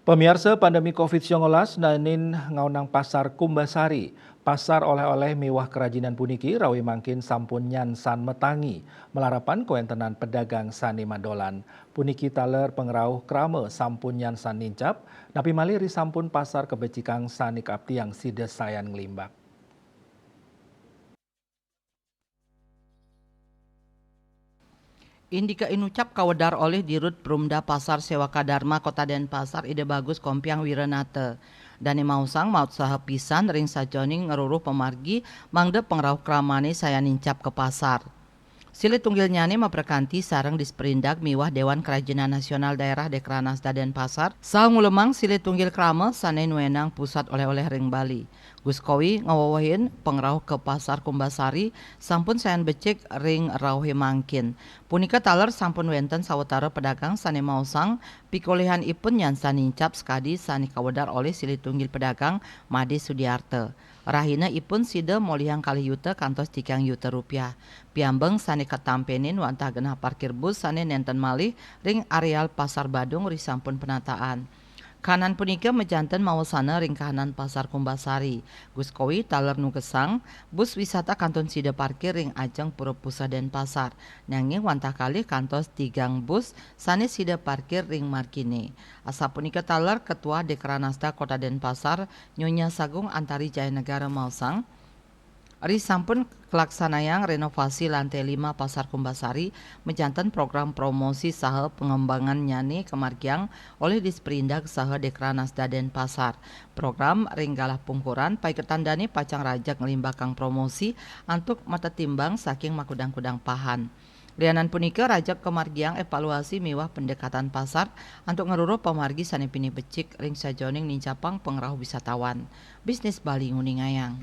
Pemirsa pandemi COVID-19 nanin ngaunang pasar Kumbasari. Pasar oleh-oleh mewah kerajinan puniki rawi mangkin sampun nyansan metangi. Melarapan kuentenan pedagang sani madolan. Puniki taler pengerauh krame sampun nyansan nincap. Napi maliri sampun pasar kebecikang sani kapti yang sides sayan ngelimbak. Indika inucap kawedar oleh dirut Perumda Pasar Sewa Kadarma Kota Denpasar Ide Bagus Kompiang Wirenate. Dani mausang maut saha pisan ring sajoning ngeruruh pemargi mangde pengrauh kramani saya nincap ke pasar. Silit tunggil nyane maprekanti sarang disperindak miwah Dewan Kerajinan Nasional Daerah Dekranas Denpasar. Sa ngulemang silit tunggil krame sane nuenang pusat oleh-oleh ring Bali. Gus Kowi ngawawahin pengrauh ke pasar Kumbasari sampun sayan becik ring rauhe mangkin. Punika taler sampun wenten sawetara pedagang sane mausang pikolehan ipun nyansa nincap skadi sane kawedar oleh silit tunggil pedagang Made Sudiarte. Rahina ipun sida molihang kali yuta kantos 3 yuta rupiah. Piambeng sane katampenin wantah genah parkir bus sane nenten malih ring areal Pasar Badung risampun penataan. Kanan punika mejanten mawasana ring kahanan Pasar Kumbasari. Gus Kowi taler nu gesang bus wisata kanton sida parkir ring ajeng Pura Pusat Denpasar. Nanging wantah kali kantos 3 bus sane sida parkir ring markine. Asa punika taler Ketua Dekranasda Kota Denpasar Nyonya Sagung Antari Jaya Negara mausang Ari sampun kelaksanayang renovasi lantai 5 Pasar Kumbasari menjantan program promosi saha pengembangan nyane kemargiang oleh Disperindak saha Dekranasda Denpasar. Program ringgalah pungkuran pai ketandani pacang rajak ngelimbakang promosi antuk mata timbang saking makudang-kudang pahan. Lianan punika rajak kemargiang evaluasi miwah pendekatan pasar untuk ngeruruh pemargi sane pini becik ring sajoning nincapang pengrauh wisatawan. Bisnis Bali nguningayang.